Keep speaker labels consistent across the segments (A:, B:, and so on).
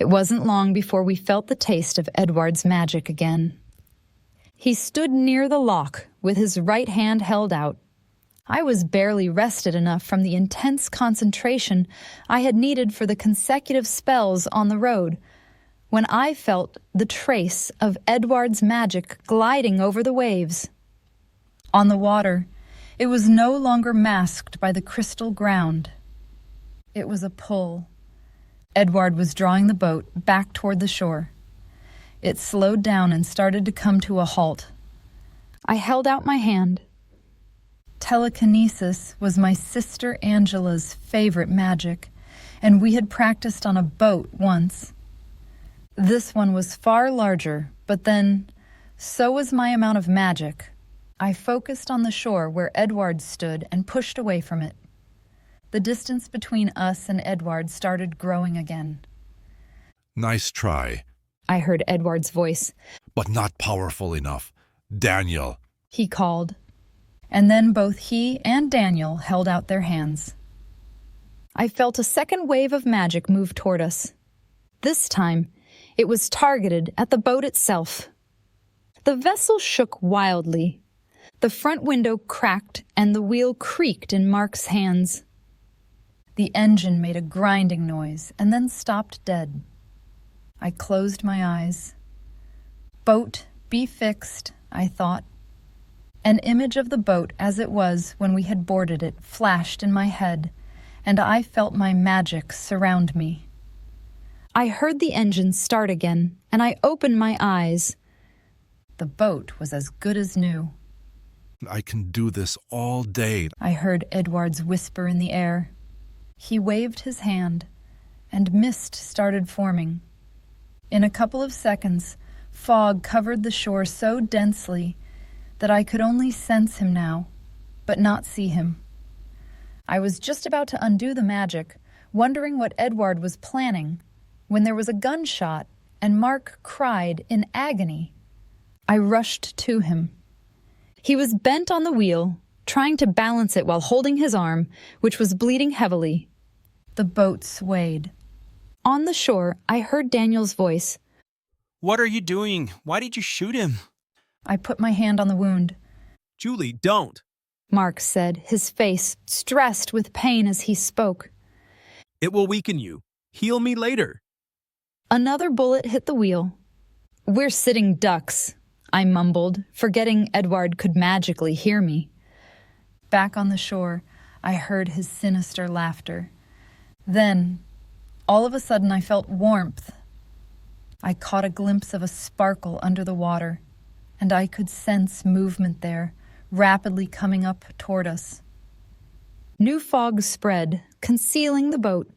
A: It wasn't long before we felt the taste of Edward's magic again. He stood near the lock with his right hand held out. I was barely rested enough from the intense concentration I had needed for the consecutive spells on the road when I felt the trace of Edward's magic gliding over the waves. On the water, it was no longer masked by the crystal ground. It was a pull. Edward was drawing the boat back toward the shore. It slowed down and started to come to a halt. I held out my hand. Telekinesis was my sister Angela's favorite magic, and we had practiced on a boat once. This one was far larger, but then, so was my amount of magic. I focused on the shore where Edward stood and pushed away from it. The distance between us and Edward started growing again.
B: Nice try,
A: I heard Edward's voice.
B: but not powerful enough. Daniel.
A: He called. And then both he and Daniel held out their hands. I felt a second wave of magic move toward us. This time, it was targeted at the boat itself. The vessel shook wildly. The front window cracked and the wheel creaked in Mark's hands. The engine made a grinding noise and then stopped dead. I closed my eyes. Boat, be fixed, I thought. An image of the boat as it was when we had boarded it flashed in my head, and I felt my magic surround me. I heard the engine start again, and I opened my eyes. The boat was as good as new.
B: I can do this all day.
A: I heard Edward's whisper in the air. He waved his hand, and mist started forming. In a couple of seconds, fog covered the shore so densely that I could only sense him now, but not see him. I was just about to undo the magic, wondering what Edward was planning, when there was a gunshot and Mark cried in agony. I rushed to him. He was bent on the wheel, trying to balance it while holding his arm, which was bleeding heavily. The boat swayed. On the shore, I heard Daniel's voice.
C: What are you doing? Why did you shoot him?
A: I put my hand on the wound.
C: Julie, don't.
A: Mark said, his face stressed with pain as he spoke.
C: It will weaken you. Heal me later.
A: Another bullet hit the wheel. We're sitting ducks, I mumbled, forgetting Edward could magically hear me. Back on the shore, I heard his sinister laughter. Then, all of a sudden, I felt warmth. I caught a glimpse of a sparkle under the water, and I could sense movement there, rapidly coming up toward us. New fog spread, concealing the boat.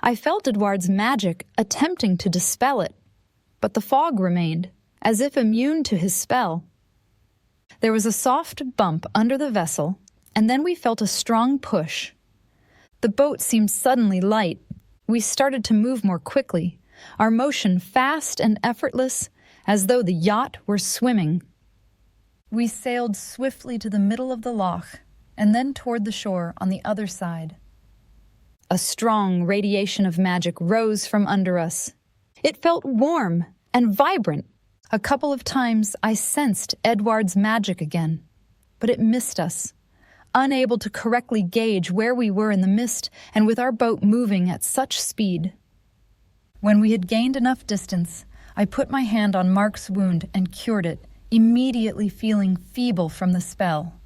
A: I felt Edward's magic attempting to dispel it, but the fog remained, as if immune to his spell. There was a soft bump under the vessel, and then we felt a strong push. The boat seemed suddenly light. We started to move more quickly, our motion fast and effortless, as though the yacht were swimming. We sailed swiftly to the middle of the loch, and then toward the shore on the other side. A strong radiation of magic rose from under us. It felt warm and vibrant. A couple of times I sensed Edward's magic again, but it missed us, unable to correctly gauge where we were in the mist and with our boat moving at such speed. When we had gained enough distance, I put my hand on Mark's wound and cured it, immediately feeling feeble from the spell.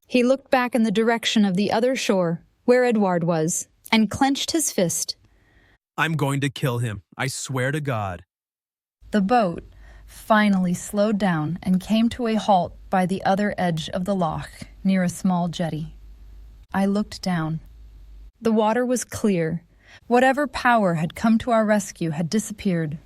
A: He looked back in the direction of the other shore, where Edward was, and clenched his fist.
C: I'm going to kill him. I swear to God.
A: The boat finally slowed down and came to a halt by the other edge of the loch, near a small jetty. I looked down. The water was clear. Whatever power had come to our rescue had disappeared.